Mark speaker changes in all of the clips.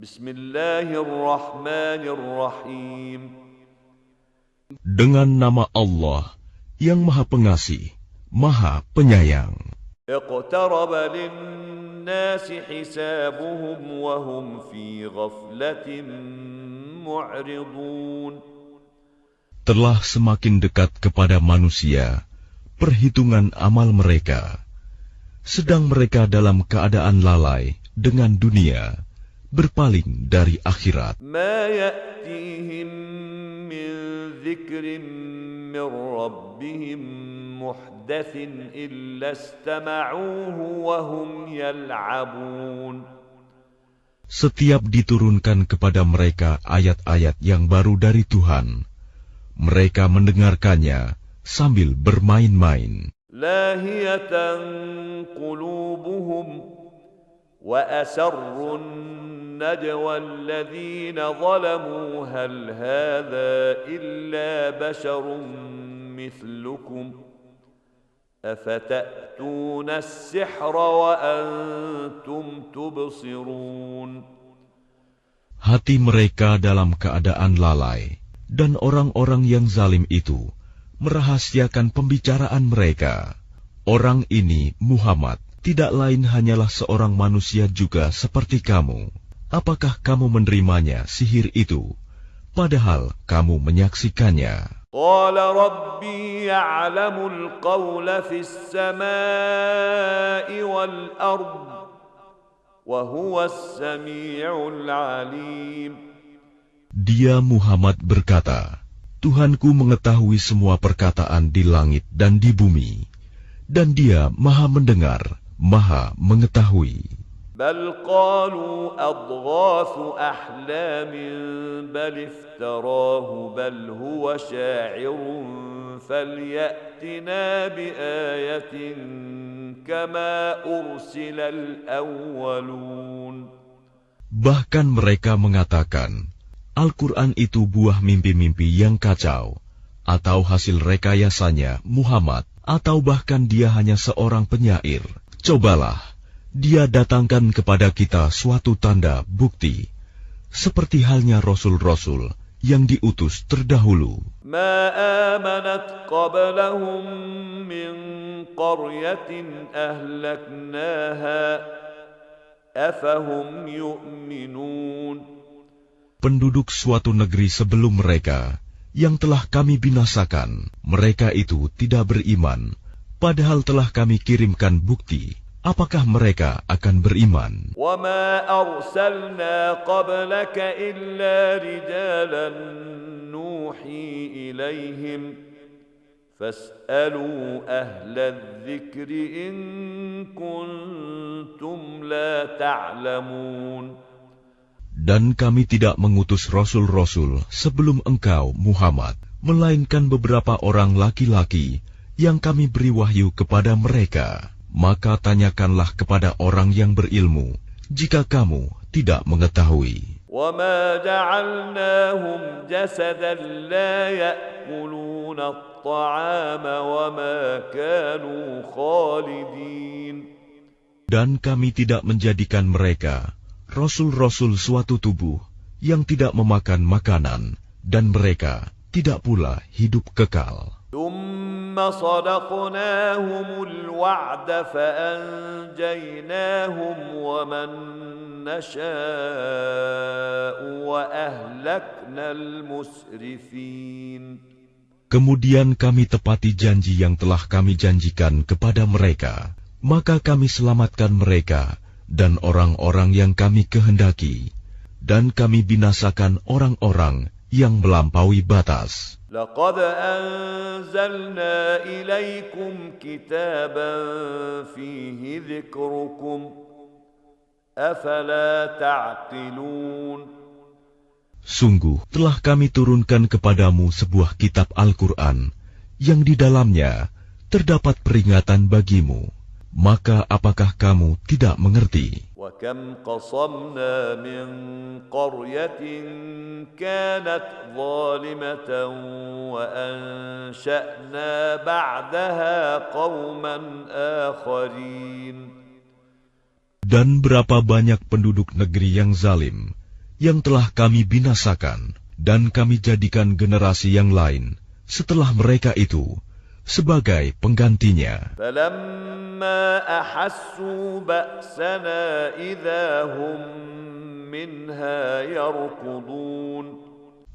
Speaker 1: Bismillahirrahmanirrahim.
Speaker 2: Dengan nama Allah yang Maha Pengasih, Maha Penyayang.
Speaker 1: Iqtaraba lin-nasi hisabuhum wa hum fi ghaflatin mu'ridun.
Speaker 2: Telah semakin dekat kepada manusia perhitungan amal mereka, sedang mereka dalam keadaan lalai dengan dunia, berpaling dari akhirat.
Speaker 1: Ma ya'tihim min dzikrin min rabbihim muhdatsin illa istama'uhu wa hum yal'abun.
Speaker 2: Setiap diturunkan kepada mereka ayat-ayat yang baru dari Tuhan, mereka mendengarkannya sambil bermain-main.
Speaker 1: Lahiyatan qulubuhum وأسروا النجوى الذين ظلموا هل هذا إلا بشر مثلكم أفتأتون السحر وأنتم تبصرون.
Speaker 2: Hati mereka dalam keadaan lalai, dan orang-orang yang zalim itu merahasiakan pembicaraan mereka. Orang ini, Muhammad, tidak lain hanyalah seorang manusia juga seperti kamu. Apakah kamu menerimanya sihir itu, padahal kamu menyaksikannya?
Speaker 1: Qala Rabbi ya'lamul qawla fis samai wal ard, wa huwas sami'ul alim.
Speaker 2: Dia Muhammad berkata, Tuhanku mengetahui semua perkataan di langit dan di bumi, dan Dia Maha mendengar, Maha mengetahui.
Speaker 1: Bal qalu adghathu ahlamin bal iftarahu bal huwa sya'irun falyatina biayatin kama ursilal awwalun.
Speaker 2: Bahkan mereka mengatakan, Al-Quran itu buah mimpi-mimpi yang kacau, atau hasil rekayasanya Muhammad, atau bahkan dia hanya seorang penyair. Cobalah, dia datangkan kepada kita suatu tanda bukti, seperti halnya rasul-rasul yang diutus terdahulu.
Speaker 1: Ma amanat qablahum min qaryatin ahlaknaha afahum yu'minun.
Speaker 2: Penduduk suatu negeri sebelum mereka yang telah kami binasakan, mereka itu tidak beriman, padahal telah kami kirimkan bukti. Apakah mereka akan beriman?
Speaker 1: وَمَا أَرْسَلْنَا قَبْلَكَ إِلَّا رِجَالًا نُوحِي إِلَيْهِمْ فَاسْأَلُوا أَهْلَ الذِّكْرِ إِن كُنتُمْ لَا تَعْلَمُونَ.
Speaker 2: Dan kami tidak mengutus rasul-rasul sebelum engkau, Muhammad, melainkan beberapa orang laki-laki yang kami beri wahyu kepada mereka. Maka tanyakanlah kepada orang yang berilmu, jika kamu tidak mengetahui.
Speaker 1: وَمَا جَعَلْنَاهُمْ جَسَدًا لَا يَأْكُلُونَ الطَّعَامَ وَمَا كَانُوا خَالِدِينَ.
Speaker 2: Dan kami tidak menjadikan mereka rasul-rasul suatu tubuh yang tidak memakan makanan, dan mereka tidak pula hidup kekal.
Speaker 1: ثُمَّ صَدَقْنَاهُمُ الْوَعْدَ فَأَنْجَيْنَاهُمْ وَمَنْ نَشَاءُ وَأَهْلَكْنَا الْمُسْرِفِينَ.
Speaker 2: Kemudian kami tepati janji yang telah kami janjikan kepada mereka, maka kami selamatkan mereka dan orang-orang yang kami kehendaki, dan kami binasakan orang-orang yang melampaui batas.
Speaker 1: لَقَدْ أَنزَلْنَا إِلَيْكُمْ كِتَابًا فِيهِ ذِكْرُكُمْ أَفَلَا تَعْقِلُونَ.
Speaker 2: Sungguh telah kami turunkan kepadamu sebuah kitab Al-Quran yang di dalamnya terdapat peringatan bagimu. Maka apakah kamu tidak mengerti?
Speaker 1: وَكَمْ قَصَمْنَا مِنْ قَرْيَةٍ كَانَتْ ظَالِمَةً وَأَنْشَأْنَا بَعْدَهَا قَوْمًا آخَرِينَ.
Speaker 2: Dan berapa banyak penduduk negeri yang zalim yang telah kami binasakan, dan kami jadikan generasi yang lain setelah mereka itu sebagai penggantinya.
Speaker 1: فَلَمَّا أَحَسُّوا بَأْسَنَا إِذَا هُمْ مِنْهَا يَرْكُضُونَ.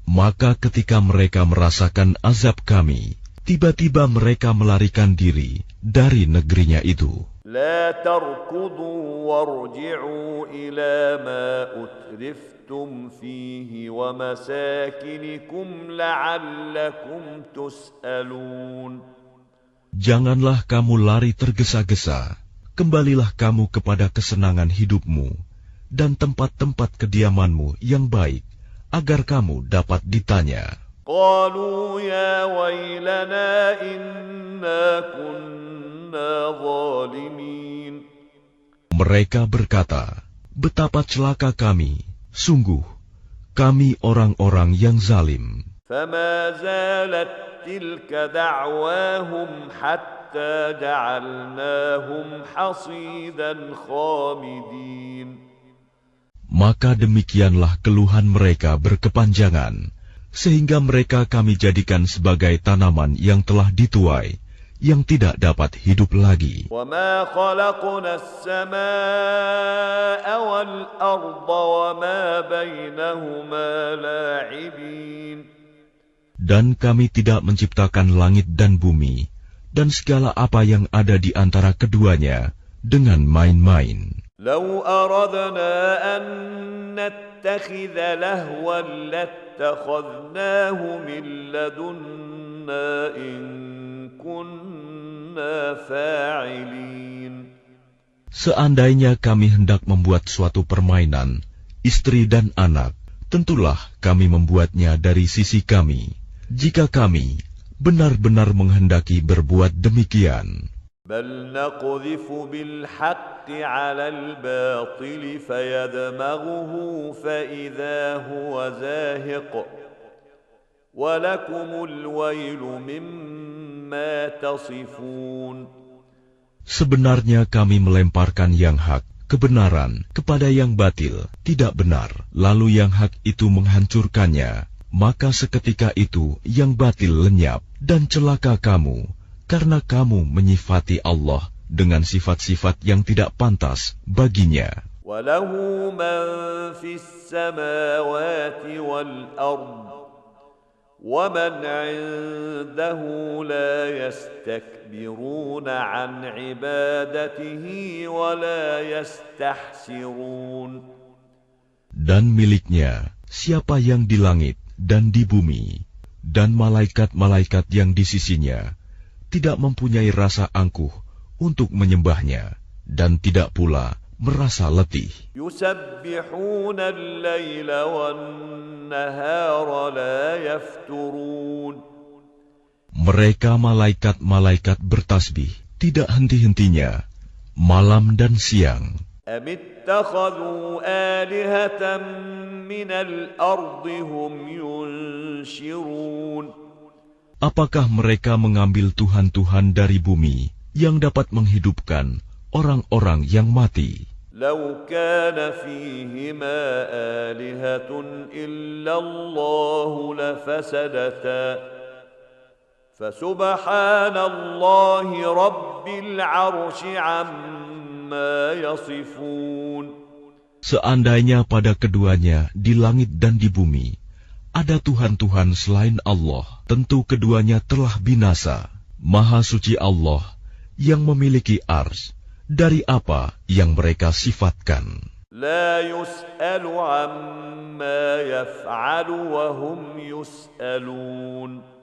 Speaker 2: Maka ketika mereka merasakan azab kami, tiba-tiba mereka melarikan diri dari negerinya itu.
Speaker 1: لَا تَرْكُضُوا وَارْجِعُوا إِلَى مَا أُتْرِفْتُمْ فِيهِ وَمَسَاكِنِكُمْ لَعَلَّكُمْ تُسْأَلُونَ.
Speaker 2: Janganlah kamu lari tergesa-gesa, kembalilah kamu kepada kesenangan hidupmu dan tempat-tempat kediamanmu yang baik, agar kamu dapat ditanya.
Speaker 1: قالوا يا ويلنا إنا كنا ظالمين.
Speaker 2: Mereka berkata, betapa celaka kami, sungguh kami orang-orang yang zalim.
Speaker 1: فما زالت تلك دعواهم حتى جعلناهم حصيدا خامدين.
Speaker 2: Maka demikianlah keluhan mereka berkepanjangan, sehingga mereka kami jadikan sebagai tanaman yang telah dituai, yang tidak dapat hidup lagi.
Speaker 1: وما خلقنا السماء والأرض وما بينهما لاعبين.
Speaker 2: Dan kami tidak menciptakan langit dan bumi, dan segala apa yang ada di antara keduanya, dengan main-main.
Speaker 1: لو أردنا أن نتخذ لهوا لاتخذناه من لدنا إن كنا فاعلين.
Speaker 2: Seandainya kami hendak membuat suatu permainan, istri dan anak, tentulah kami membuatnya dari sisi kami, jika kami benar-benar menghendaki berbuat demikian.
Speaker 1: بل نقذف بالحق على الباطل فيدمغه فإذا هو زاهق ولكم الويل مما تصفون.
Speaker 2: Sebenarnya kami melemparkan yang hak, kebenaran, kepada yang batil, tidak benar, lalu yang hak itu menghancurkannya, maka seketika itu yang batil lenyap, dan celaka kamu, karena kamu menyifati Allah dengan sifat-sifat yang tidak pantas baginya.
Speaker 1: وَلَهُ مَنْ فِي السَّمَاوَاتِ وَالْأَرْضِ وَمَنْ عِنْدَهُ لَا يَسْتَكْبِرُونَ عَنْ عِبَادَتِهِ وَلَا يَسْتَحْسِرُونَ.
Speaker 2: Dan miliknya siapa yang di langit dan di bumi, dan malaikat-malaikat yang di sisinya, tidak mempunyai rasa angkuh untuk menyembahnya, dan tidak pula merasa letih.
Speaker 1: يُسَبِّحُونَ اللَّيْلَ وَالنَّهَارَ لَا يَفْتُرُونَ.
Speaker 2: Mereka malaikat-malaikat bertasbih, tidak henti-hentinya, malam dan siang.
Speaker 1: أَمِ اتَّخَذُوا آلِهَةً مِّنَ الْأَرْضِ هُمْ يُنشِرُونَ.
Speaker 2: Apakah mereka mengambil tuhan-tuhan dari bumi yang dapat menghidupkan orang-orang yang mati?
Speaker 1: لو كان فيهما آلهة إلا الله لفسدتا فسبحان الله رب العرش عما يصفون.
Speaker 2: Seandainya pada keduanya di langit dan di bumi ada Tuhan-Tuhan selain Allah, tentu keduanya telah binasa. Maha suci Allah yang memiliki ars dari apa yang mereka sifatkan.
Speaker 1: لا يسأل عما يفعل وهم يسألون.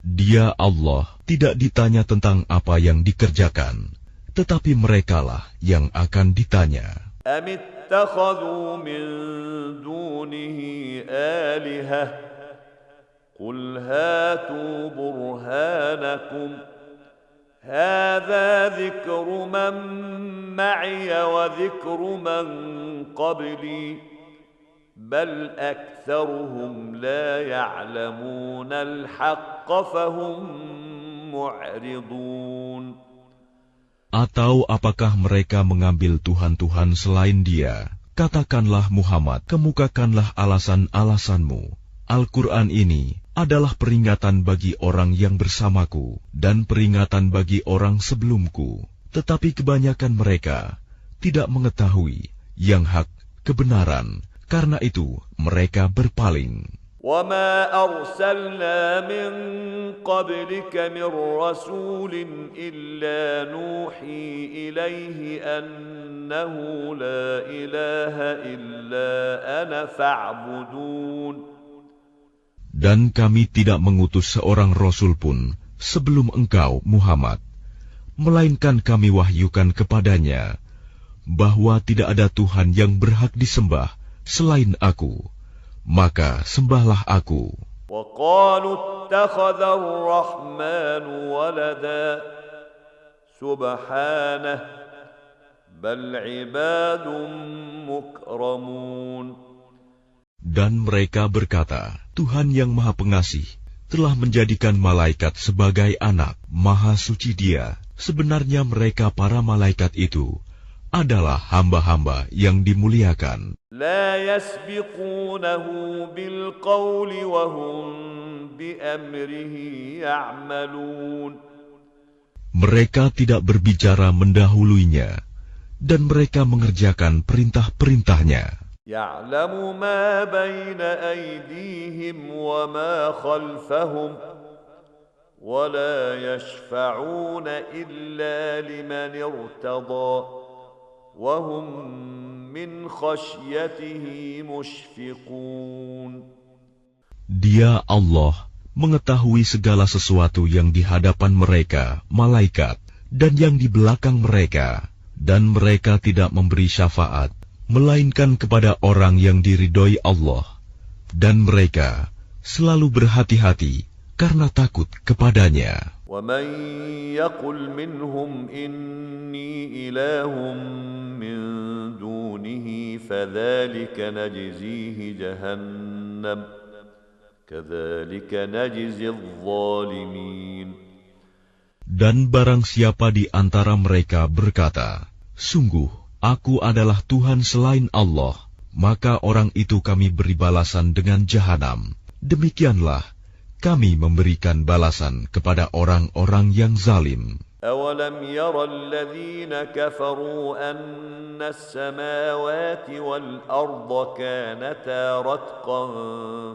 Speaker 2: Dia Allah tidak ditanya tentang apa yang dikerjakan, tetapi merekalah yang akan ditanya.
Speaker 1: أم اتخذوا من دونه آلهة قل هاتوا برهانكم هذا ذكر من معي وذكر من قبلي بل أكثرهم لا يعلمون الحق فهم معرضون.
Speaker 2: Atau apakah mereka mengambil Tuhan-Tuhan selain Dia? Katakanlah Muhammad, kemukakanlah alasan-alasanmu. Al-Quran ini adalah peringatan bagi orang yang bersamaku dan peringatan bagi orang sebelumku. Tetapi kebanyakan mereka tidak mengetahui yang hak kebenaran. Karena itu mereka berpaling.
Speaker 1: وَمَا أَرْسَلْنَا مِن قَبْلِكَ مِن رَّسُولٍ إِلَّا نُوحِي إِلَيْهِ أَنَّهُ لَا إِلَٰهَ إِلَّا أَنَا فَاعْبُدُونِ.
Speaker 2: Dan kami tidak mengutus seorang rasul pun sebelum engkau, Muhammad, melainkan kami wahyukan kepadanya bahwa tidak ada Tuhan yang berhak disembah selain aku, maka sembahlah aku.
Speaker 1: وَقَالُوا اتَّخَذَ الرَّحْمَنُ وَلَدًا سُبْحَانَهُ بَلْ عِبَادٌ مُكْرَمُونَ.
Speaker 2: Dan mereka berkata, Tuhan yang Maha Pengasih telah menjadikan malaikat sebagai anak. Maha suci Dia. Sebenarnya mereka para malaikat itu adalah hamba-hamba yang dimuliakan.
Speaker 1: لا يسبقونه بالقول وهم بأمره يعملون.
Speaker 2: Mereka tidak berbicara mendahuluinya, dan mereka mengerjakan perintah-perintahnya.
Speaker 1: يعلم ما بين أيديهم وما خلفهم ولا يشفعون إلا لمن ارتضى وهم من خشيته مشفقون.
Speaker 2: Dia Allah mengetahui segala sesuatu yang di hadapan mereka, malaikat, dan yang di belakang mereka, dan mereka tidak memberi syafaat melainkan kepada orang yang diridhoi Allah, dan mereka selalu berhati-hati karena takut kepadanya.
Speaker 1: وَمَن يَقُلْ مِنْهُمْ إِنِّي إِلَٰهٌ مِّن دُونِهِ فَذَلِكَ نَجْزِيهِ جَهَنَّمَ كَذَلِكَ نَجْزِي الظَّالِمِينَ.
Speaker 2: Dan barang siapa di antara mereka berkata, sungguh, aku adalah Tuhan selain Allah, maka orang itu kami beri balasan dengan jahanam. Demikianlah kami memberikan balasan kepada orang-orang yang zalim.
Speaker 1: أَوَلَمْ يَرَ الَّذِينَ كَفَرُوا أَنَّ السَّمَاوَاتِ وَالْأَرْضَ كَانَتَا رَتْقًا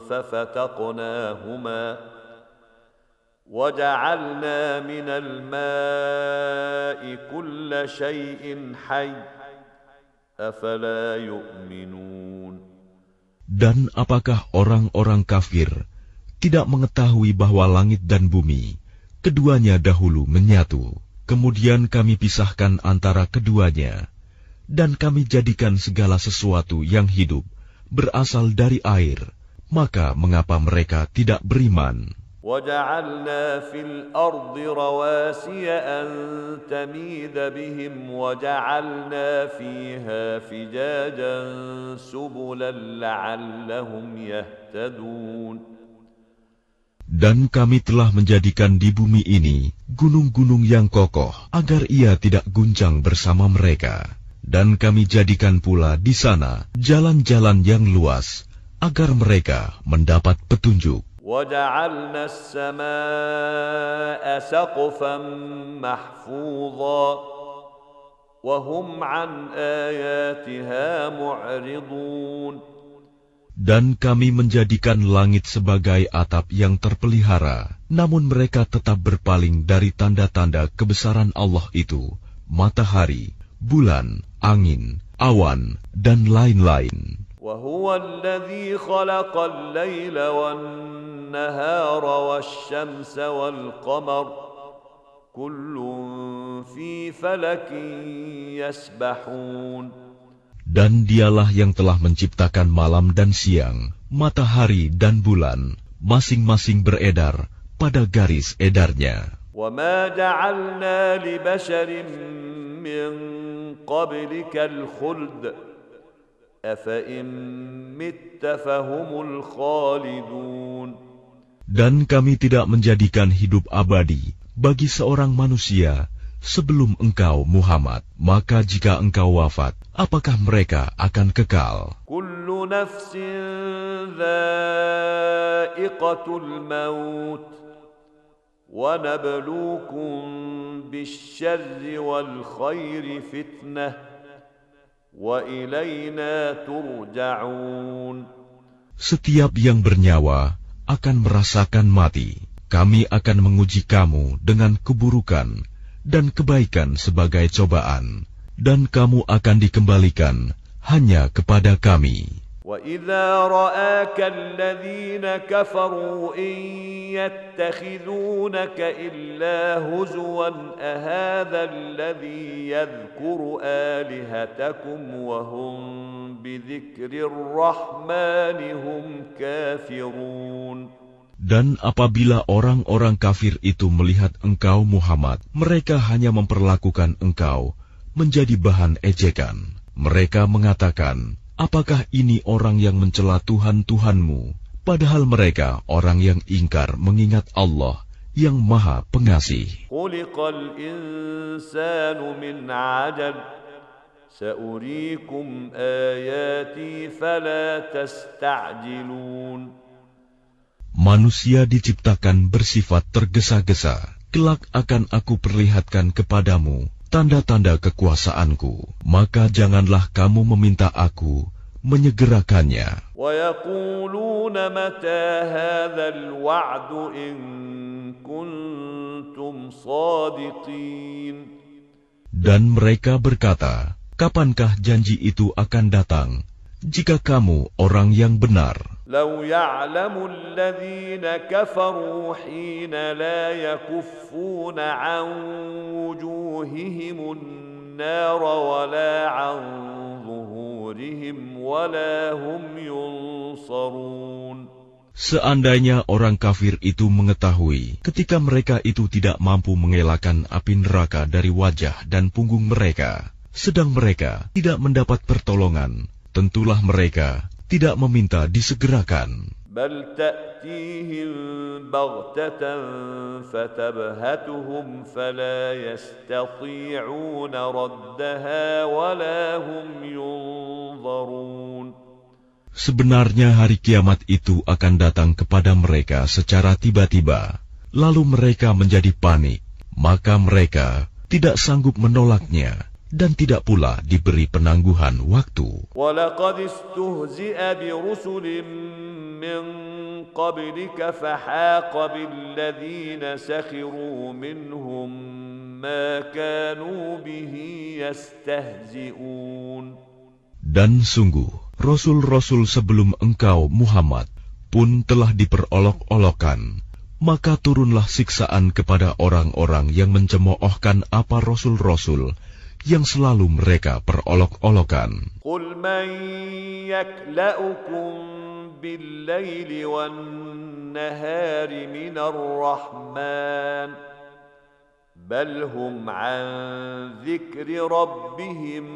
Speaker 1: فَفَتَقْنَاهُمَا وَجَعَلْنَا مِنَ الْمَاءِ كُلَّ شَيْءٍ حَيٍّ أَفَلَا يُؤْمِنُونَ.
Speaker 2: Dan apakah orang-orang kafir tidak mengetahui bahwa langit dan bumi keduanya dahulu menyatu, kemudian kami pisahkan antara keduanya, dan kami jadikan segala sesuatu yang hidup berasal dari air, maka mengapa mereka tidak beriman?
Speaker 1: وَجَعَلْنَا فِي الْأَرْضِ رَوَاسِيَ أَن تَمِيدَ بِهِمْ وَجَعَلْنَا فِيهَا فِجَاجًا سُبُلًا لَعَلَّهُمْ يَهْتَدُونَ.
Speaker 2: Dan kami telah menjadikan di bumi ini gunung-gunung yang kokoh, agar ia tidak guncang bersama mereka. Dan kami jadikan pula di sana jalan-jalan yang luas, agar mereka mendapat petunjuk.
Speaker 1: وَجَعَلْنَا السَّمَاءَ سَقْفًا مَحْفُوظًا وَهُمْ عَنْ آيَاتِهَا مُعْرِضُونَ.
Speaker 2: Dan kami menjadikan langit sebagai atap yang terpelihara, namun mereka tetap berpaling dari tanda-tanda kebesaran Allah itu, matahari, bulan, angin, awan, dan lain-lain.
Speaker 1: وَهُوَ الَّذِي خَلَقَ اللَّيْلَ وَالنَّهَارَ وَالشَّمْسَ وَالْقَمَرَ كُلٌّ فِي فَلَكٍ يَسْبَحُونَ.
Speaker 2: Dan dialah yang telah menciptakan malam dan siang, matahari dan bulan, masing-masing beredar pada garis edarnya.
Speaker 1: وَمَا جَعَلْنَا لِبَشَرٍ مِّن قَبْلِكَ الْخُلْدَ أَفَإِن مِّتَّ فَهُمُ الْخَالِدُونَ.
Speaker 2: Dan kami tidak menjadikan hidup abadi bagi seorang manusia sebelum engkau Muhammad. Maka jika engkau wafat, apakah mereka akan kekal?
Speaker 1: Kullu nafsin dha'iqatul maut wa nabluukum bisyarri wal khairi fitnah wa ilayna turja'un.
Speaker 2: Setiap yang bernyawa akan merasakan mati. Kami akan menguji kamu dengan keburukan dan kebaikan sebagai cobaan, dan kamu akan dikembalikan hanya kepada kami.
Speaker 1: وَإِذَا رَآكَ الَّذِينَ كَفَرُوا إِن يَتَّخِذُونَكَ إِلَّا هُزُوًا أَهَذَا الَّذِي يَذْكُرُ آلِهَتَكُمْ وَهُمْ بِذِكْرِ الرَّحْمَنِ هُمْ كَافِرُونَ.
Speaker 2: Dan apabila orang-orang kafir itu melihat engkau Muhammad, mereka hanya memperlakukan engkau menjadi bahan ejekan. Mereka mengatakan, apakah ini orang yang mencela Tuhan-Tuhanmu? Padahal mereka orang yang ingkar mengingat Allah yang Maha Pengasih.
Speaker 1: Khuliqal insanu min 'ajal. Sa'uriikum ayati fala tasta'jilun.
Speaker 2: Manusia diciptakan bersifat tergesa-gesa. Kelak akan aku perlihatkan kepadamu tanda-tanda kekuasaanku. Maka janganlah kamu meminta aku menyegerakannya.
Speaker 1: وَيَقُولُونَ مَتَى هَذَا الْوَعْدُ إِن كُنتُمْ صَادِقِينَ.
Speaker 2: Dan mereka berkata, kapankah janji itu akan datang, jika kamu orang yang benar?
Speaker 1: لو يعلم الذين كفروا حين لا يكفون عن وجوههم النار ولا عن ظهورهم ولا هم ينصرون.
Speaker 2: Seandainya orang kafir itu mengetahui ketika mereka itu tidak mampu mengelakkan api neraka dari wajah dan punggung mereka, sedang mereka tidak mendapat pertolongan, tentulah mereka tidak meminta disegerakan.
Speaker 1: بل تأتيهم بغتة فتبهتهم فلا يستطيعون ردها ولا هم ينظرون.
Speaker 2: Sebenarnya hari kiamat itu akan datang kepada mereka secara tiba-tiba, lalu mereka menjadi panik, maka mereka tidak sanggup menolaknya dan tidak pula diberi penangguhan waktu.
Speaker 1: وَلَقَدِ اسْتُهْزِئَ بِرُسُلٍ مِّن قَبْلِكَ فَحَاقَ بِالَّذِينَ سَخِرُوا مِنْهُمْ مَا كَانُوا بِهِ يَسْتَهْزِئُونَ.
Speaker 2: Dan sungguh, Rasul-Rasul sebelum engkau Muhammad pun telah diperolok-olokkan, maka turunlah siksaan kepada orang-orang yang mencemoohkan apa Rasul-Rasul yang selalu mereka perolok-olokan.
Speaker 1: Qul man yakla'ukum bil-laili wan-nahari minar rahman bal hum 'an dzikri rabbihim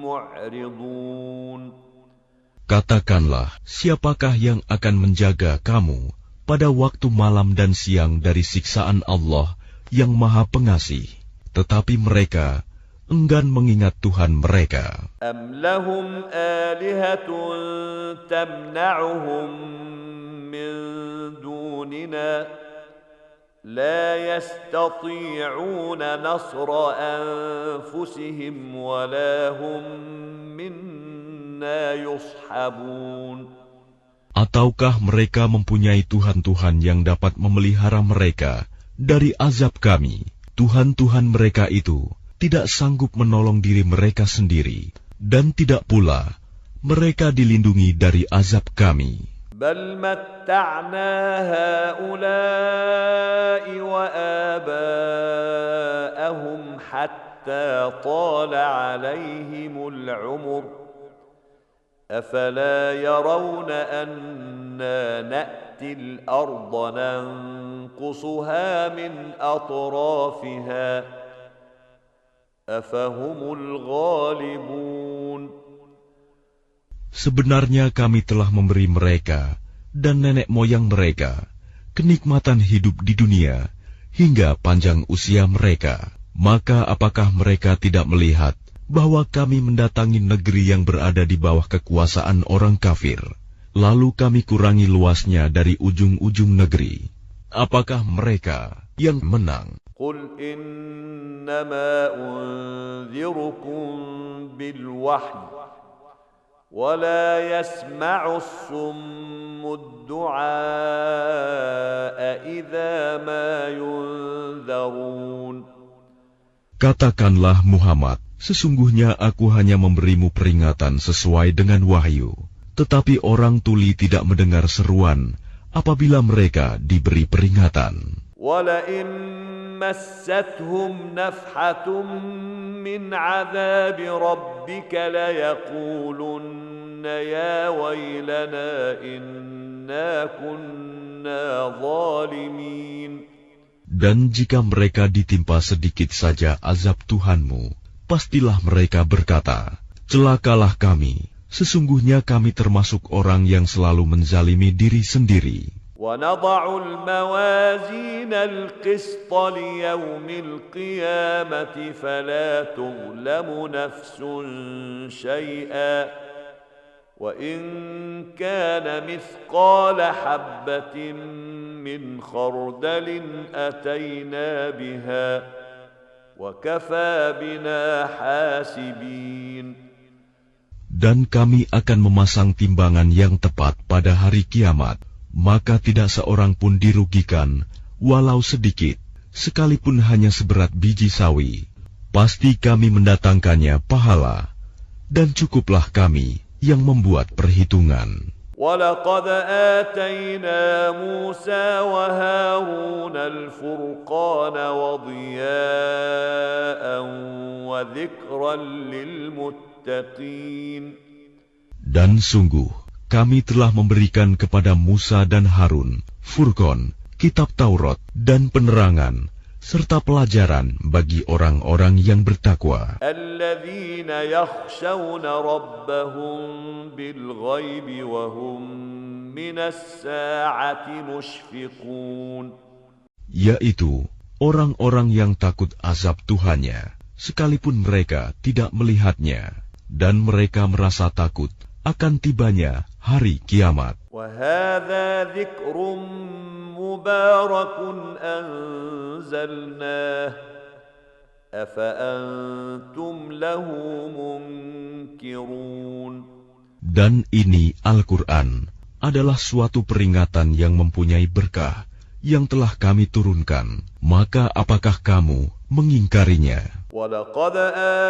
Speaker 1: mu'ridun.
Speaker 2: Katakanlah, siapakah yang akan menjaga kamu pada waktu malam dan siang dari siksaan Allah yang Maha Pengasih? Tetapi mereka enggan mengingat Tuhan mereka.
Speaker 1: Am lahum alihatun tamna'uhum min dunina la yastati'una nasra anfusihim wa la hum minna yushabun.
Speaker 2: Ataukah mereka mempunyai Tuhan-Tuhan yang dapat memelihara mereka dari azab kami? Tuhan-Tuhan mereka itu tidak sanggup menolong diri mereka sendiri, dan tidak pula mereka dilindungi dari azab kami.
Speaker 1: Bal matta'na ha'ula'i wa aba'ahum hatta tala 'alaihimul 'umur. Afala yarawna anna na'ti al-ardha nanqusuha min atrafiha.
Speaker 2: Sebenarnya kami telah memberi mereka dan nenek moyang mereka kenikmatan hidup di dunia hingga panjang usia mereka. Maka apakah mereka tidak melihat bahwa kami mendatangi negeri yang berada di bawah kekuasaan orang kafir, lalu kami kurangi luasnya dari ujung-ujung negeri? Apakah mereka yang menang?
Speaker 1: Qul innama unzirukum bilwahyi wa la yasma'u as-summu ad-du'a idza ma yunzarun.
Speaker 2: Katakanlah Muhammad, sesungguhnya aku hanya memberimu peringatan sesuai dengan wahyu, tetapi orang tuli tidak mendengar seruan apabila mereka diberi peringatan.
Speaker 1: وَلَئِن مَّسَّتْهُمْ نَفْحَةٌ مِّنْ عَذَابِ رَبِّكَ لَيَقُولُنَّ يَا وَيْلَنَا إِنَّا كُنَّا ظَالِمِينَ.
Speaker 2: Dan jika mereka ditimpa sedikit saja azab Tuhanmu, pastilah mereka berkata, celakalah kami, sesungguhnya kami termasuk orang yang selalu menzalimi diri sendiri.
Speaker 1: وَنَضَعُ الْمَوَازِينَ الْقِسْطَ لِيَوْمِ الْقِيَامَةِ فَلَا تُظْلَمُ نَفْسٌ شَيْئًا وَإِنْ كَانَ مِثْقَالَ حَبَّةٍ مِّنْ خَرْدَلٍ أَتَيْنَا بِهَا وَكَفَى بِنَا حَاسِبِينَ.
Speaker 2: Dan kami akan memasang timbangan yang tepat pada hari kiamat, maka tidak seorang pun dirugikan, walau sedikit, sekalipun hanya seberat biji sawi. Pasti kami mendatangkannya pahala, dan cukuplah kami yang membuat perhitungan.
Speaker 1: وَلَقَدْ آتَيْنَا مُوسَى وَهَارُونَ الْفُرْقَانَ وَضِيَاءً وَذِكْرًا لِلْمُتَّقِينَ.
Speaker 2: Dan sungguh, kami telah memberikan kepada Musa dan Harun Furqan, kitab Taurat, dan penerangan, serta pelajaran bagi orang-orang yang bertakwa.
Speaker 1: الَّذِينَ يَخْشَوْنَ رَبَّهُم بِالْغَيْبِ وَهُم مِّنَ السَّاعَةِ مُشْفِقُونَ.
Speaker 2: Yaitu orang-orang yang takut azab Tuhannya, sekalipun mereka tidak melihatnya, dan mereka merasa takut akan tibanya hari kiamat.
Speaker 1: وَهَذَا ذِكْرٌ مُبَارَكٌ أَنزَلْنَاهُ أَفَأَنْتُمْ لَهُ مُنْكِرُونَ.
Speaker 2: Dan ini Al-Quran adalah suatu peringatan yang mempunyai berkah yang telah kami turunkan, maka apakah kamu mengingkarinya?
Speaker 1: وَلَقَدْ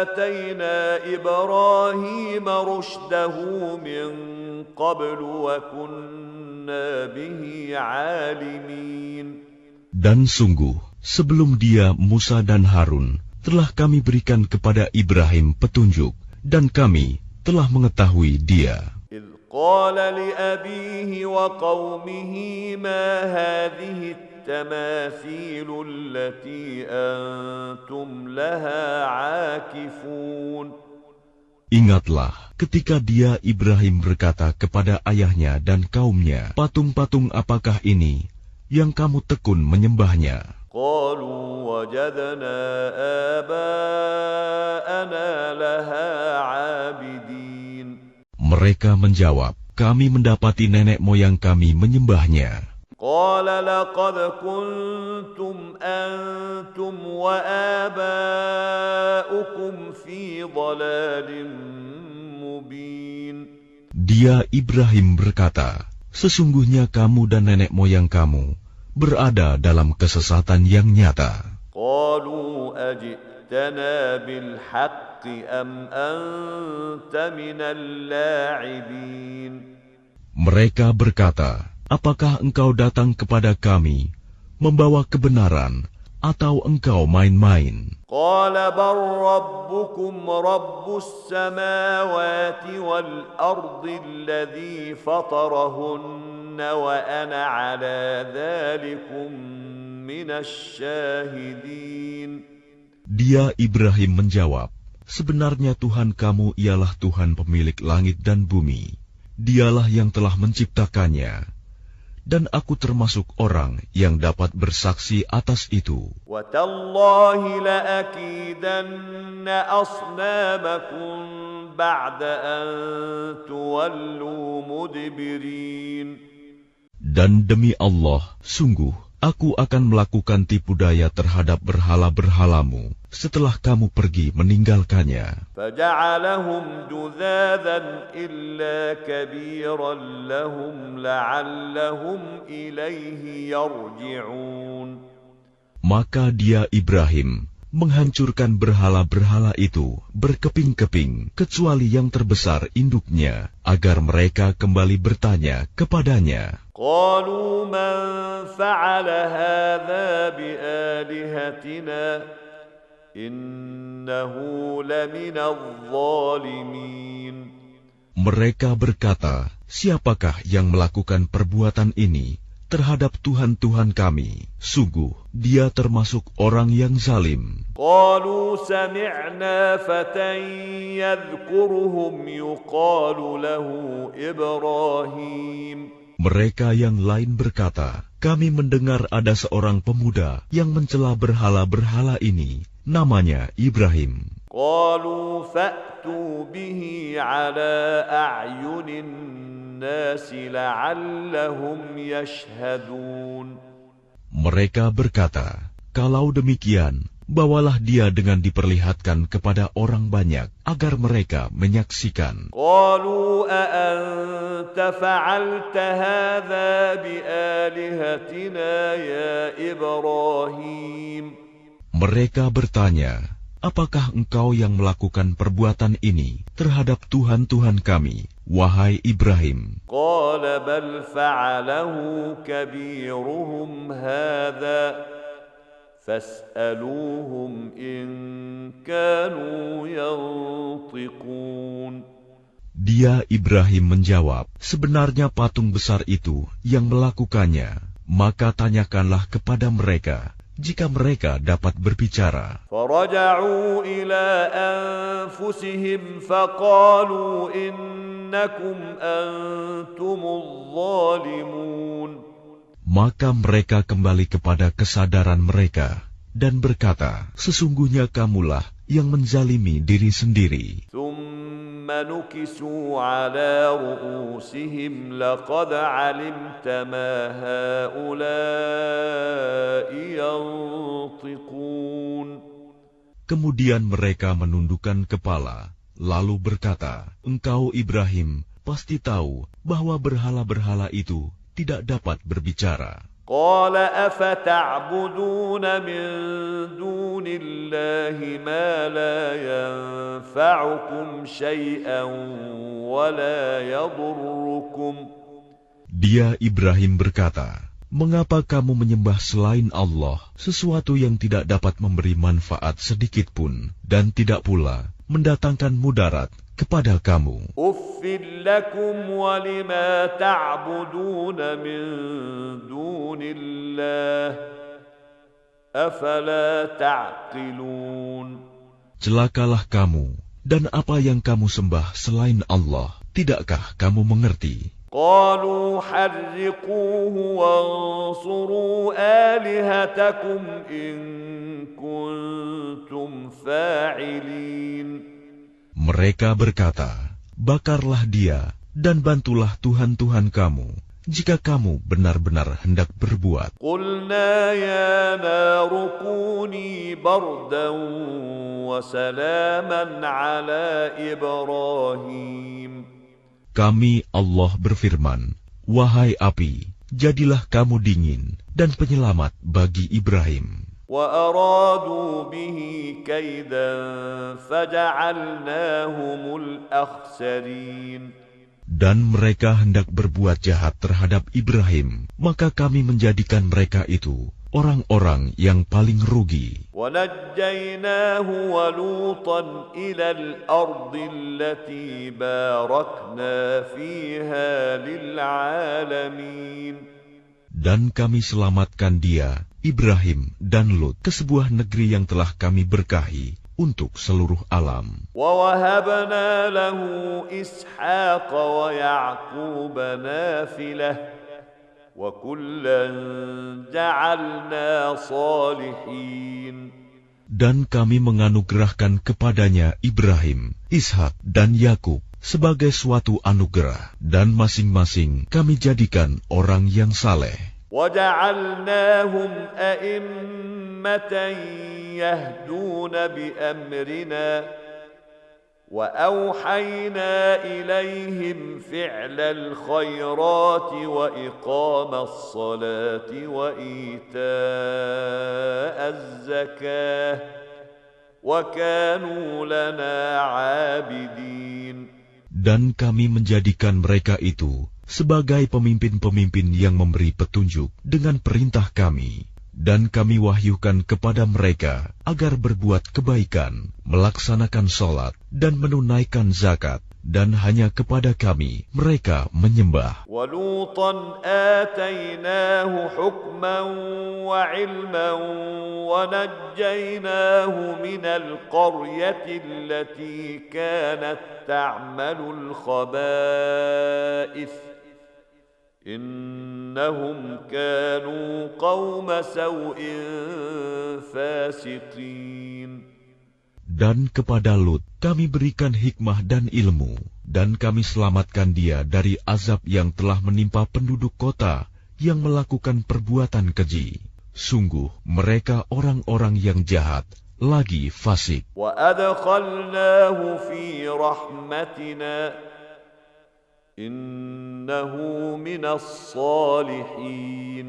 Speaker 1: آتَيْنَا إِبْرَاهِيمَ رُشْدَهُ مِنْ قَبْلُ وَكُنَّا بِهِ عَالِمِينَ. Dan
Speaker 2: sungguh, sebelum dia Musa dan Harun, telah kami berikan kepada Ibrahim petunjuk, dan kami telah mengetahui dia.
Speaker 1: إِذْ قَالَ لِأَبِيهِ وَقَوْمِهِ مَا هَذِهِ التَّمَاثِيلُ الَّتِي أَنْتُمْ لَهَا عَاكِفُونَ.
Speaker 2: Ingatlah ketika dia Ibrahim berkata kepada ayahnya dan kaumnya, patung-patung apakah ini yang kamu tekun menyembahnya?
Speaker 1: قَالُوا وَجَدْنَا آبَاءَنَا لَهَا عَابِدِينَ.
Speaker 2: Mereka menjawab, kami mendapati nenek moyang kami menyembahnya.
Speaker 1: قَالَ لَقَدْ كُنْتُمْ أَنْتُمْ وَآبَاؤُكُمْ فِي ضَلَالٍ مُبِينٍ.
Speaker 2: Dia Ibrahim berkata, sesungguhnya kamu dan nenek moyang kamu berada dalam kesesatan yang nyata.
Speaker 1: قَالُوا أَجِئْتَنَا بِالْحَقِّ أَمْ أَنْتَ مِنَ اللاعبين.
Speaker 2: Mereka berkata, apakah engkau datang kepada kami membawa kebenaran atau engkau main-main?
Speaker 1: قَالَ بَلْ رَبُّكُمْ رَبُّ السَّمَاوَاتِ وَالْأَرْضِ الَّذِي فَطَرَهُنَّ وَأَنَا عَلَى ذَلِكُمْ مِنَ الشَّاهِدِينَ.
Speaker 2: Dia Ibrahim menjawab, sebenarnya Tuhan kamu ialah Tuhan pemilik langit dan bumi. Dialah yang telah menciptakannya, dan aku termasuk orang yang dapat bersaksi atas itu.
Speaker 1: وَتَاللَّهِ لَأَكِيدَنَّ أَصْنَامَكُمْ بَعْدَ أَن تُوَلُّوا مُدْبِرِينَ.
Speaker 2: Dan demi Allah, sungguh aku akan melakukan tipu daya terhadap berhala-berhalamu setelah kamu pergi meninggalkannya.
Speaker 1: فَجَعَلَهُمْ جُذَاذًا إِلَّا كَبِيرًا لَهُمْ لَعَلَّهُمْ إِلَيْهِ يَرْجِعُونَ.
Speaker 2: Maka dia Ibrahim menghancurkan berhala-berhala itu berkeping-keping kecuali yang terbesar induknya, agar mereka kembali bertanya kepadanya.
Speaker 1: قالوا من فعل هذا بآلهتنا إنه لمن الظالمين.
Speaker 2: Mereka berkata, siapakah yang melakukan perbuatan ini terhadap Tuhan-Tuhan kami? Sungguh, dia termasuk orang yang zalim.
Speaker 1: قالوا سمعنا فتى يذكرهم يقال له إبراهيم.
Speaker 2: Mereka yang lain berkata, kami mendengar ada seorang pemuda yang mencela berhala-berhala ini, namanya Ibrahim.
Speaker 1: قالوا فأتوا به على أعين الناس لعلهم يشهدون.
Speaker 2: Mereka berkata, kalau demikian, bawalah dia dengan diperlihatkan kepada orang banyak, agar mereka menyaksikan.
Speaker 1: قالوا أأنت فعلت هذا بآلهتنا يا إبراهيم.
Speaker 2: Mereka bertanya, apakah engkau yang melakukan perbuatan ini terhadap Tuhan-Tuhan kami, wahai Ibrahim?
Speaker 1: قال بل فعله كبيرهم هذا فاسألوهم إن كانوا ينطقون.
Speaker 2: Dia Ibrahim menjawab, sebenarnya patung besar itu yang melakukannya, maka tanyakanlah kepada mereka, jika mereka dapat berbicara.
Speaker 1: فرجعوا إلى أنفسهم فقالوا إنكم أنتم الظالمون.
Speaker 2: Maka mereka kembali kepada kesadaran mereka dan berkata, sesungguhnya kamulah yang menzalimi diri sendiri.
Speaker 1: ثم نكسوا على رؤوسهم لقد علمت ما هؤلاء ينطقون.
Speaker 2: Kemudian mereka menundukkan kepala, lalu berkata, engkau Ibrahim pasti tahu bahwa berhala-berhala itu tidak dapat berbicara.
Speaker 1: قال أفتعبدون من دون الله ما لا ينفعكم شيئا ولا يضركم.
Speaker 2: Dia Ibrahim berkata, mengapa kamu menyembah selain Allah sesuatu yang tidak dapat memberi manfaat sedikit pun dan tidak pula mendatangkan mudarat kepada kamu?
Speaker 1: أف لكم ولما تعبدون من دون الله أفلا تعقلون.
Speaker 2: Celakalah kamu dan apa yang kamu sembah selain Allah, tidakkah kamu mengerti?
Speaker 1: قالوا حرقوه وانصروا آلهتكم إن كنتم فاعلين.
Speaker 2: Mereka berkata, bakarlah dia dan bantulah Tuhan-Tuhan kamu, jika kamu benar-benar hendak berbuat.
Speaker 1: قلنا يا نار كوني بردا وسلاما على إبراهيم.
Speaker 2: Kami Allah berfirman, wahai api, jadilah kamu dingin dan penyelamat bagi Ibrahim.
Speaker 1: وأرادوا به كيدا فجعلناهم الأخسرين.
Speaker 2: Dan mereka hendak berbuat jahat terhadap Ibrahim, maka kami menjadikan mereka itu orang-orang yang paling rugi.
Speaker 1: ونجيناه ولوطا إلى الأرض التي باركنا فيها للعالمين.
Speaker 2: Dan kami selamatkan dia, Ibrahim dan Lut, ke sebuah negeri yang telah kami berkahi untuk seluruh alam.
Speaker 1: ووهبنا له إسحاق ويعقوب نافلة وكلا جعلنا صالحين.
Speaker 2: Dan kami menganugerahkan kepadanya Ibrahim, Ishak, dan Yakub sebagai suatu anugerah, dan masing-masing kami jadikan orang yang saleh.
Speaker 1: وجعلناهم أئمة يهدون بأمرنا وأوحينا إليهم فعل الخيرات وإقام الصلاة وإيتاء الزكاة وكانوا لنا عابدين.
Speaker 2: Dan kami menjadikan mereka itu sebagai pemimpin-pemimpin yang memberi petunjuk dengan perintah kami, dan kami wahyukan kepada mereka agar berbuat kebaikan, melaksanakan sholat, dan menunaikan zakat, dan hanya kepada kami mereka menyembah.
Speaker 1: وَلُوطًا آتَيْنَاهُ حُكْمًا وَعِلْمًا وَنَجَّيْنَاهُ مِنَ الْقَرْيَةِ الَّتِي كَانَتْ تَعْمَلُ الْخَبَائِثَ إِنَّهُمْ كَانُوا قَوْمَ سَوْءٍ فَاسِقِينَ.
Speaker 2: Dan kepada Lut kami berikan hikmah dan ilmu, dan kami selamatkan dia dari azab yang telah menimpa penduduk kota yang melakukan perbuatan keji. Sungguh mereka orang-orang yang jahat, lagi fasik.
Speaker 1: وَأَدْخَلْنَاهُ فِي رَحْمَتِنَا إِنَّهُ مِنَ الصَّالِحِينَ.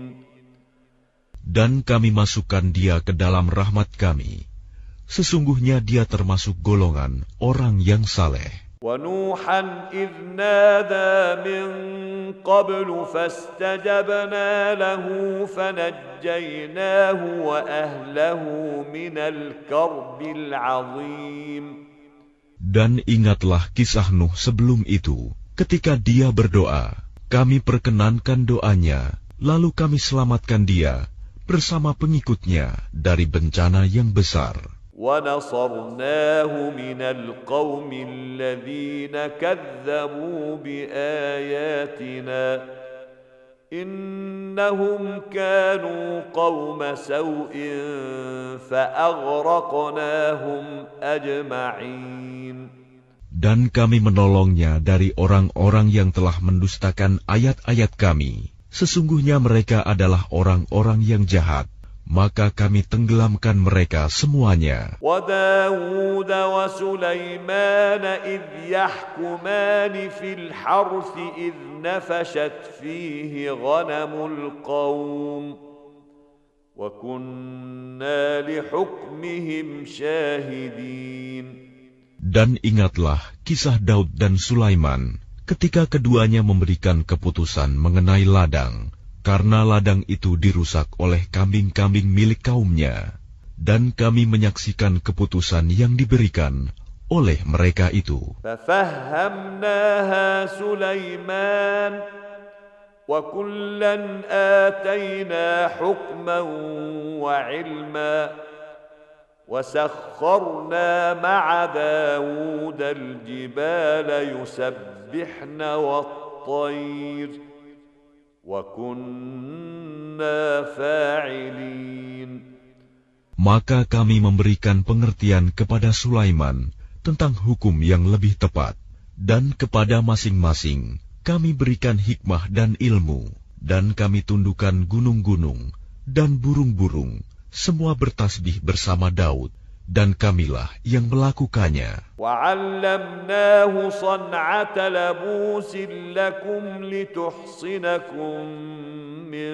Speaker 2: Dan kami masukkan dia ke dalam rahmat kami. Sesungguhnya dia termasuk golongan orang yang saleh.
Speaker 1: وَنُوحًا إِذْ نَادَى مِنْ قَبْلُ فَاسْتَجَبْنَا لَهُ فَنَجَّيْنَاهُ وَأَهْلَهُ مِنَ الْكَرْبِ الْعَظِيمِ.
Speaker 2: Dan ingatlah kisah Nuh sebelum itu, ketika dia berdoa, kami perkenankan doanya, lalu kami selamatkan dia bersama pengikutnya dari bencana yang besar.
Speaker 1: وَنَصَرْنَاهُ مِنَ الْقَوْمِ الَّذِينَ كَذَّبُوا بِآيَاتِنَا إِنَّهُمْ كَانُوا قَوْمَ سَوْءٍ فَأَغْرَقْنَاهُمْ أَجْمَعِينَ.
Speaker 2: Dan kami menolongnya dari orang-orang yang telah mendustakan ayat-ayat kami. Sesungguhnya mereka adalah orang-orang yang jahat, maka kami tenggelamkan mereka semuanya.
Speaker 1: وَدَاوُودَ وَسُلَيْمَانَ إِذْ يَحْكُمَانِ فِي الْحَرْثِ إِذْ نَفَشَتْ فِيهِ غَنَمُ الْقَوْمِ وَكُنَّا لِحُكْمِهِمْ شَاهِدِينَ. Dan
Speaker 2: ingatlah kisah Daud dan Sulaiman ketika keduanya memberikan keputusan mengenai ladang, karena ladang itu dirusak oleh kambing-kambing milik kaumnya, dan kami menyaksikan keputusan yang diberikan oleh mereka itu.
Speaker 1: فَفَهَّمْنَاهَا سُلَيْمَانَ وَكُلًّا آتَيْنَا حُكْمًا وَعِلْمًا وَسَخَّرْنَا مَعَ دَاوُودَ الْجِبَالَ يُسَبِّحْنَ وَالطَّيْرَ وَكُنَّا فَاعِلِينَ.
Speaker 2: Maka kami memberikan pengertian kepada Sulaiman tentang hukum yang lebih tepat, dan kepada masing-masing kami berikan hikmah dan ilmu, dan kami tundukkan gunung-gunung dan burung-burung, semua bertasbih bersama Daud, dan kamilah yang melakukannya.
Speaker 1: وَعَلَّمْنَاهُ صَنْعَةَ لَبُوسٍ لَكُمْ لِتُحْصِنَكُمْ مِنْ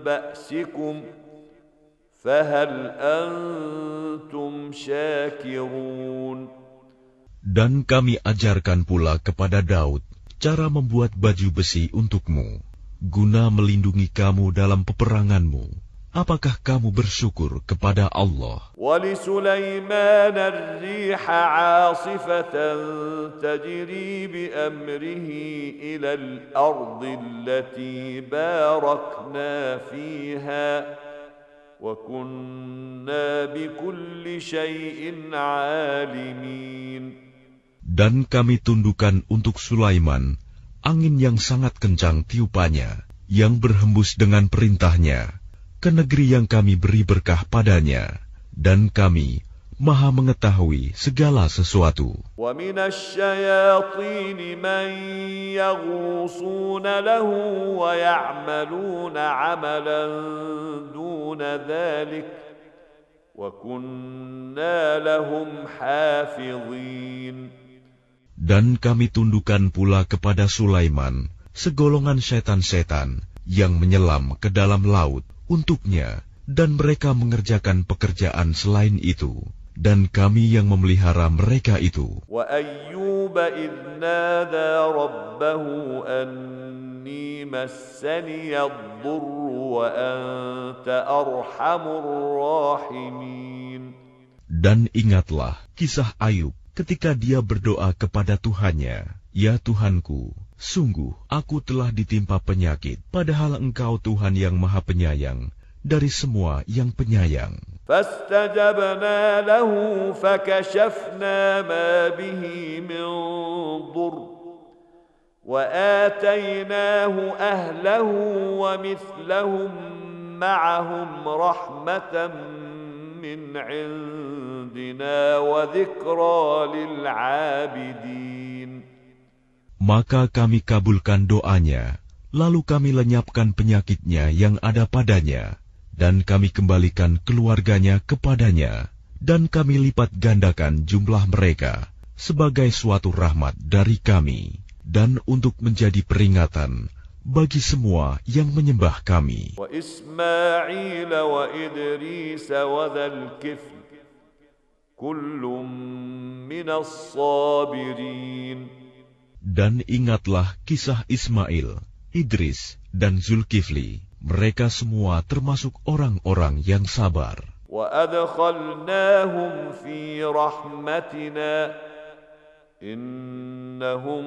Speaker 1: بَأْسِكُمْ فَهَلْ أَنْتُمْ شَاكِرُونَ.
Speaker 2: Dan kami ajarkan pula kepada Daud cara membuat baju besi untukmu, guna melindungi kamu dalam peperanganmu. Apakah kamu bersyukur kepada Allah?
Speaker 1: وَلِسُلَيْمَانَ الرِّيحَ عَاصِفَةً تَجْرِي بِأَمْرِهِ إِلَى الْأَرْضِ الَّتِي بَارَكْنَا فِيهَا وَكُنَّا بِكُلِّ شَيْءٍ عَالِمِينَ.
Speaker 2: Dan kami tundukkan untuk Sulaiman angin yang sangat kencang tiupannya, yang berhembus dengan perintahnya ke negeri yang kami beri berkah padanya, dan kami Maha mengetahui segala sesuatu.
Speaker 1: وَمِنَ الشَّيَاطِينِ مَن يَغُوصُونَ لَهُ وَيَعْمَلُونَ عَمَلًا دُونَ ذَلِكَ وَكُنَّا لَهُمْ حَافِظِينَ.
Speaker 2: Dan kami tundukkan pula kepada Sulaiman segolongan setan-setan yang menyelam ke dalam laut untuknya, dan mereka mengerjakan pekerjaan selain itu, dan kami yang memelihara mereka itu.
Speaker 1: وَأَيُّوبَ إِذْ نَادَى رَبَّهُ أَنِّي مَسَّنِيَ الضُّرُّ وَأَنْتَ أَرْحَمُ الرَّاحِمِينَ.
Speaker 2: Dan ingatlah kisah Ayub ketika dia berdoa kepada Tuhannya, "Ya Tuhanku, sungguh aku telah ditimpa penyakit, padahal Engkau Tuhan yang Maha Penyayang dari semua yang penyayang."
Speaker 1: فاستجبنا له فكشفنا ما به من ضر وآتيناه أهله ومثلهم معهم رحمة من عندنا وذكرى للعابدين.
Speaker 2: Maka kami kabulkan doanya, lalu kami lenyapkan penyakitnya yang ada padanya, dan kami kembalikan keluarganya kepadanya, dan kami lipat gandakan jumlah mereka sebagai suatu rahmat dari kami, dan untuk menjadi peringatan bagi semua yang menyembah kami.
Speaker 1: وإسماعيل وإدريس وذا الكفل كل من الصابرين.
Speaker 2: Dan ingatlah kisah Ismail, Idris, dan Zulkifli. Mereka semua termasuk orang-orang yang sabar.
Speaker 1: وَأَدْخَلْنَاهُمْ فِي رَحْمَتِنَا إِنَّهُمْ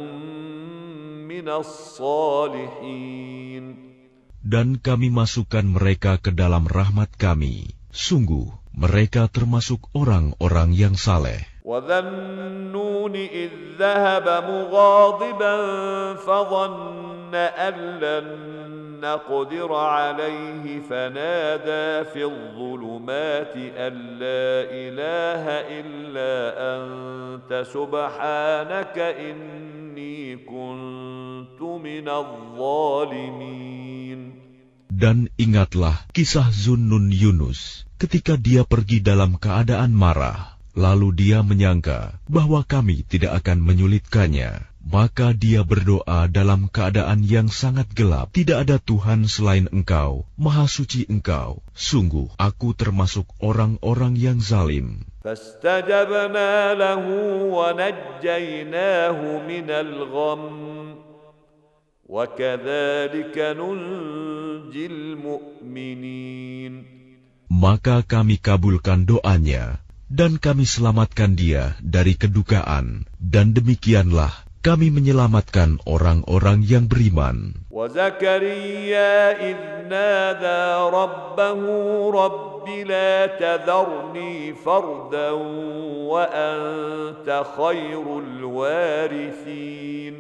Speaker 1: مِنَ الصَّالِحِينَ.
Speaker 2: Dan kami masukkan mereka ke dalam rahmat kami. Sungguh, mereka termasuk orang-orang yang saleh.
Speaker 1: وَذَا النُّونِ إِذْ ذَهَبَ مُغَاضِبًا فَظَنَّ أَن لَّن نَّقْدِرَ عَلَيْهِ فَنَادَىٰ فِي الظُّلُمَاتِ أَن لَّا إِلَٰهَ إِلَّا أَنتَ سُبْحَانَكَ إِنِّي كُنتُ مِنَ الظَّالِمِينَ.
Speaker 2: Dan ingatlah kisah Zunnun Yunus ketika dia pergi dalam keadaan marah, lalu dia menyangka bahwa kami tidak akan menyulitkannya. Maka dia berdoa dalam keadaan yang sangat gelap. Tidak ada Tuhan selain Engkau, Maha Suci Engkau. Sungguh, aku termasuk orang-orang yang zalim.
Speaker 1: فاستجبنا له ونجيناه من الغم وكذلك ننجي المؤمنين.
Speaker 2: Maka kami kabulkan doanya, dan kami selamatkan dia dari kedukaan, dan demikianlah kami menyelamatkan orang-orang yang beriman.
Speaker 1: وزكريا إذ نادى ربه رب لا تذرني فردا وأنت خير الوارثين.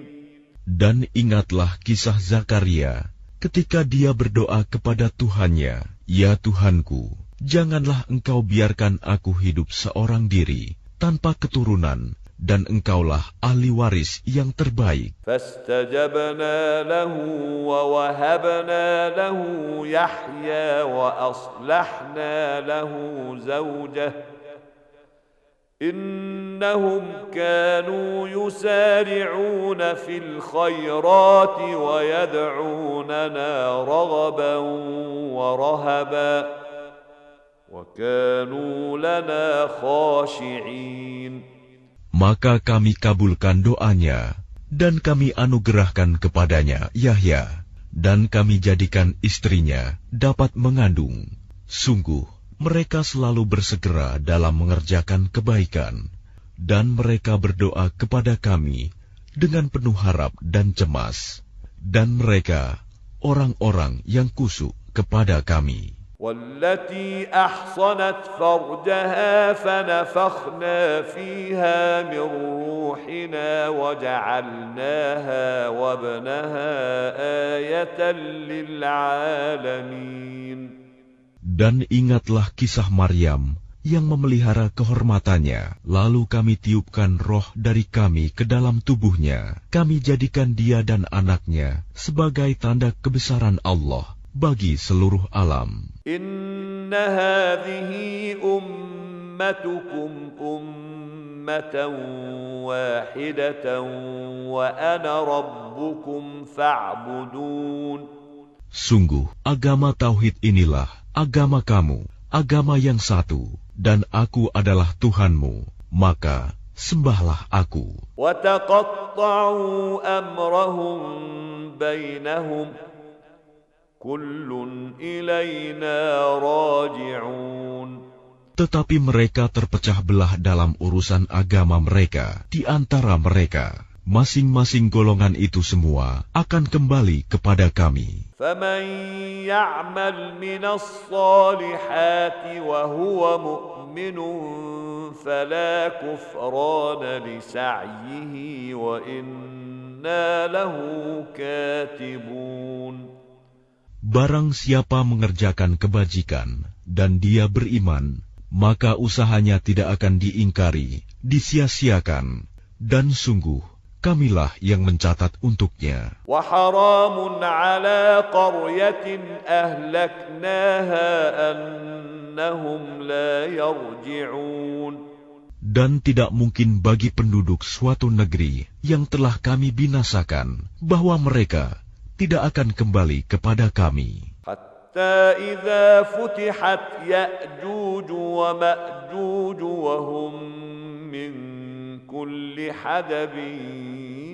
Speaker 2: Dan ingatlah kisah Zakaria ketika dia berdoa kepada Tuhannya, "Ya Tuhanku, janganlah Engkau biarkan aku hidup seorang diri tanpa keturunan, dan Engkaulah ahli waris yang terbaik."
Speaker 1: فاستجبنا له ووهبنا له يحيى وأصلحنا له زوجه إنهم كانوا يسارعون في الخيرات ويدعوننا رغبا ورهبا وكانوا لنا خاشعين.
Speaker 2: Maka kami kabulkan doanya, dan kami anugerahkan kepadanya Yahya, dan kami jadikan istrinya dapat mengandung. Sungguh, mereka selalu bersegera dalam mengerjakan kebaikan, dan mereka berdoa kepada kami dengan penuh harap dan cemas, dan mereka orang-orang yang kusuk kepada kami.
Speaker 1: والتي أحصنت فرجها فنفخنا فيها من روحنا وجعلناها وابنها آية للعالمين.
Speaker 2: Dan ingatlah kisah Maryam yang memelihara kehormatannya, lalu kami tiupkan roh dari kami ke dalam tubuhnya. Kami jadikan dia dan anaknya sebagai tanda kebesaran Allah bagi seluruh alam.
Speaker 1: Inna hadhihi ummatukum ummatan wahidatan wa ana rabbukum fa'budun.
Speaker 2: Sungguh, agama Tauhid inilah agama kamu, agama yang satu, dan aku adalah Tuhanmu, maka sembahlah aku.
Speaker 1: Wa taqatta'u amrahum bainahum kullun ilayna raji'un.
Speaker 2: Tetapi mereka terpecah belah dalam urusan agama mereka di antara mereka. Masing-masing golongan itu semua akan kembali kepada kami.
Speaker 1: فَمَنْ يَعْمَلْ مِنَ الصَّالِحَاتِ وَهُوَ مُؤْمِنٌ فَلَا كُفْرَانَ لِسَعْيِهِ وَإِنَّا لَهُ كَاتِبُونَ.
Speaker 2: Barang siapa mengerjakan kebajikan dan dia beriman, maka usahanya tidak akan diingkari, disia-siakan, dan sungguh kamilah yang mencatat untuknya.
Speaker 1: وَحَرَامٌ عَلَى قَرْيَةٍ أَهْلَكْنَاهَا أَنَّهُمْ لَا يَرْجِعُونَ.
Speaker 2: Dan tidak mungkin bagi penduduk suatu negeri yang telah kami binasakan, bahwa mereka tidak akan kembali kepada kami.
Speaker 1: حَتَّى إِذَا فُتِحَتْ يَأْجُوجُ وَمَأْجُوجُ وَهُمْ مِنْ كُلِّ حَدَبٍ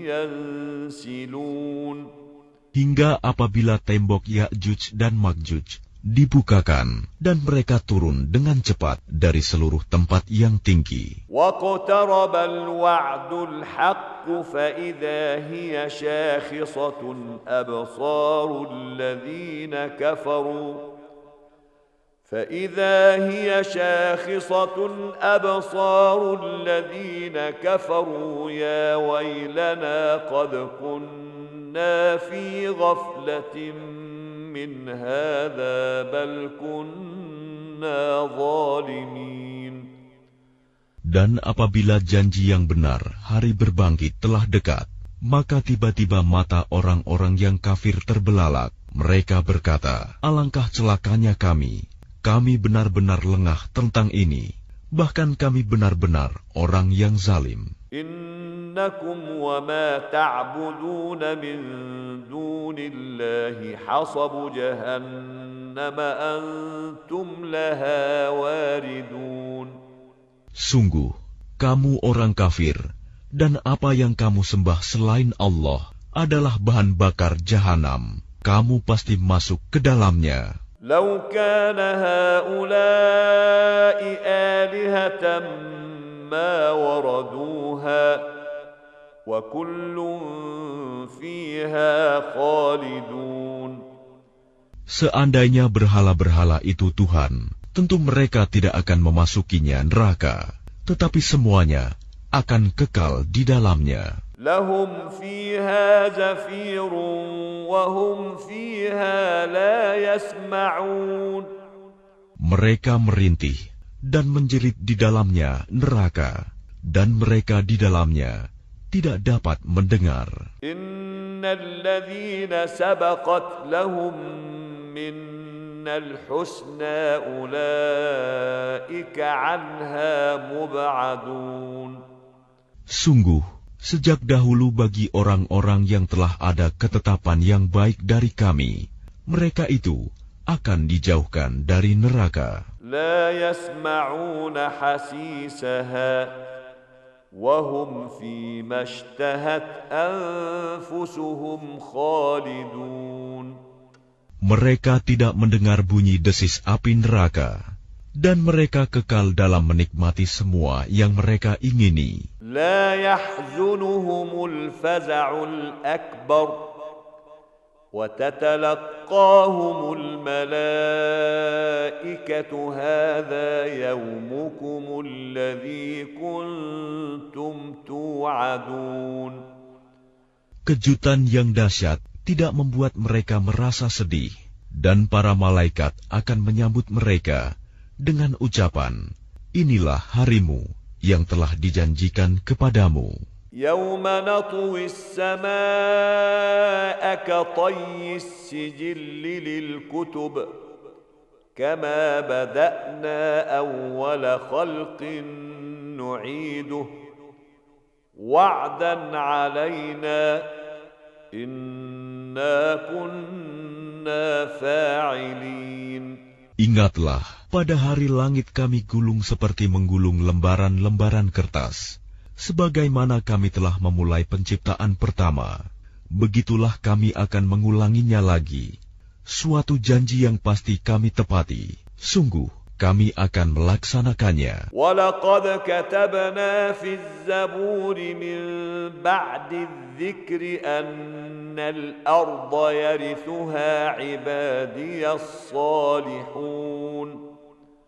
Speaker 1: يَنْسِلُونَ.
Speaker 2: Hingga apabila tembok Ya'juj dan Ma'juj dibukakan dan mereka turun dengan cepat dari seluruh tempat yang tinggi.
Speaker 1: وَاقْتَرَبَ الْوَعْدُ الْحَقُّ فَإِذَا هِيَ شَاخِصَةٌ أَبْصَارُ الَّذِينَ كَفَرُوا يَا وَيْلَنَا قَدْ كُنَّا فِي غَفْلَةٍ مِّنْ هَذَا بَلْ كُنَّا ظَالِمِينَ.
Speaker 2: Dan apabila janji yang benar, hari berbangkit telah dekat, maka tiba-tiba mata orang-orang yang kafir terbelalak. Mereka berkata, alangkah celakanya kami benar-benar lengah tentang ini, bahkan kami benar-benar orang yang zalim.
Speaker 1: Innakum wa ma ta'buduna min dunillahi hasabu jahannam antum laha waridun.
Speaker 2: Sungguh, kamu orang kafir, dan apa yang kamu sembah selain Allah adalah bahan bakar jahanam. Kamu pasti masuk ke dalamnya.
Speaker 1: Lau kana haula'i alihatan ma waraduha wa kullun fiha khalidun.
Speaker 2: Seandainya berhala-berhala itu Tuhan, tentu mereka tidak akan memasukinya neraka, tetapi semuanya akan kekal di dalamnya.
Speaker 1: Lahum fiha zafirun wa hum fiha la yasma'un.
Speaker 2: Mereka merintih dan menjerit di dalamnya neraka, dan mereka di dalamnya tidak dapat mendengar.
Speaker 1: Innal ladzina sabaqat lahum minnal husna ulaika anha mub'adun.
Speaker 2: Sungguh, sejak dahulu bagi orang-orang yang telah ada ketetapan yang baik dari kami, mereka itu akan dijauhkan dari neraka.
Speaker 1: La yasma'una hasisaha wa hum fima ishtahat anfusuhum khalidun.
Speaker 2: Mereka tidak mendengar bunyi desis api neraka, dan mereka kekal dalam menikmati semua yang mereka ingini.
Speaker 1: La yahzunuhumul faza'ul akbar وتتلقاهم الملائكة هذا يومكم الذي كنتم توعدون.
Speaker 2: Kejutan yang dahsyat tidak membuat mereka merasa sedih, dan para malaikat akan menyambut mereka dengan ucapan, inilah harimu yang telah dijanjikan kepadamu.
Speaker 1: يوم نطوي السماء كطي السجل للكتب كما بدأنا أول خلق نعيده وعدا علينا إنا كنا فاعلين.
Speaker 2: Ingatlah, pada hari langit kami gulung seperti menggulung lembaran-lembaran kertas. Sebagaimana kami telah memulai penciptaan pertama, begitulah kami akan mengulanginya lagi. Suatu janji yang pasti kami tepati. Sungguh, kami akan melaksanakannya.
Speaker 1: وَلَقَدْ كَتَبْنَا فِي الزَّبُورِ مِنْ بَعْدِ الذِّكْرِ أَنَّ الْأَرْضَ يَرِثُهَا عِبَادِيَ الصَّالِحُونَ.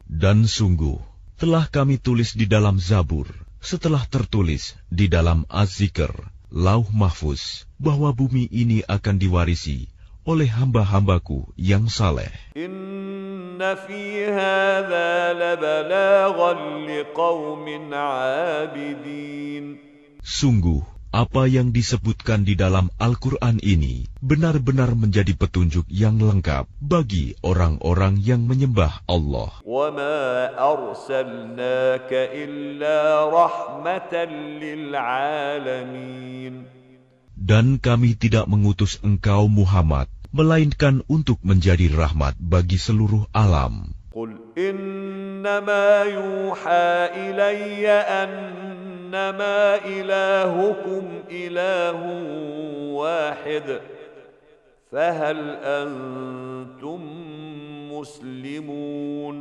Speaker 2: Dan sungguh, telah kami tulis di dalam Zabur, setelah tertulis di dalam Az-Zikr, Lauh Mahfuz, bahwa bumi ini akan diwarisi oleh hamba-hambaku yang saleh.
Speaker 1: Inna fi hadza labalaghan liqaumin 'abidin.
Speaker 2: Sungguh, apa yang disebutkan di dalam Al-Quran ini benar-benar menjadi petunjuk yang lengkap bagi orang-orang yang menyembah Allah.
Speaker 1: وَمَا أَرْسَلْنَاكَ إِلَّا رَحْمَةً لِلْعَالَمِينَ.
Speaker 2: Dan kami tidak mengutus engkau Muhammad, melainkan untuk menjadi rahmat bagi seluruh alam.
Speaker 1: قُلْ إِنَّمَا يُوحَى إِلَيَّ أَنَّمَا إِلَٰهُكُمْ إِلَٰهٌ وَاحِدٌ فَهَلْ أَنْتُمْ مُسْلِمُونَ.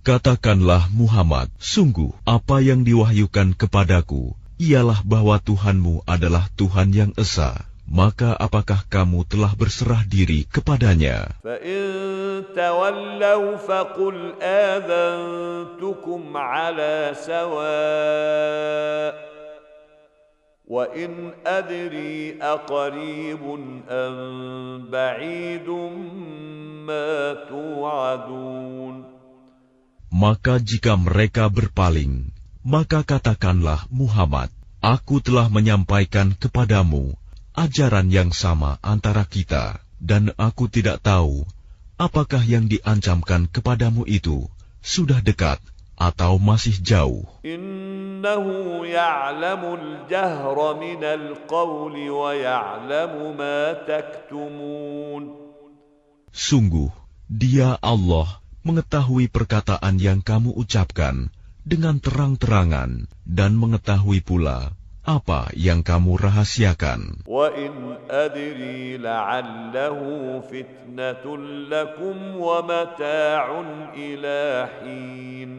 Speaker 2: Katakanlah Muhammad, sungguh apa yang diwahyukan kepadaku ialah bahwa Tuhanmu adalah Tuhan yang esa. Maka apakah kamu telah berserah diri kepadanya?
Speaker 1: فَإِن تَوَلَّوْا فَقُلْ آذَنْتُكُمْ عَلَى سَوَاءٍ وَإِنْ أَدْرِي أَقَرِيبٌ أَمْ بَعِيدٌ مَا تُوعَدُونَ.
Speaker 2: Maka jika mereka berpaling, maka katakanlah Muhammad, aku telah menyampaikan kepadamu ajaran yang sama antara kita, dan aku tidak tahu apakah yang diancamkan kepadamu itu sudah dekat atau masih jauh.
Speaker 1: Innahu ya'lamul jahra minal qawli wa ya'lamu ma taktumun.
Speaker 2: Sungguh, Dia Allah mengetahui perkataan yang kamu ucapkan dengan terang-terangan dan mengetahui pula apa yang kamu rahasiakan.
Speaker 1: وَإِنْ أَدْرِي لَعَلَّهُ فِتْنَةٌ لَكُمْ وَمَتَاعٌ إِلَى حِينٍ.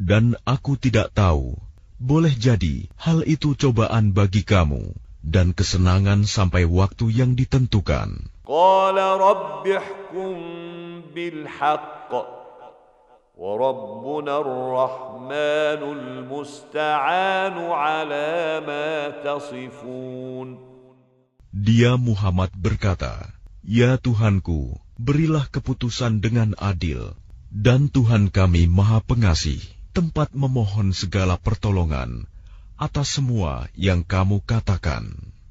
Speaker 2: Dan aku tidak tahu, boleh jadi hal itu cobaan bagi kamu dan kesenangan sampai waktu yang ditentukan.
Speaker 1: قَالَ رَبِّ احْكُم بِالْحَقِّ وَرَبُّنَا الرَّحْمَنُ الْمُسْتَعَانُ عَلَى مَا تَصِفُونَ.
Speaker 2: Dia Muhammad berkata, Ya Tuhanku, berilah keputusan dengan adil, dan Tuhan kami Maha Pengasih, tempat memohon segala pertolongan atas semua yang kamu katakan.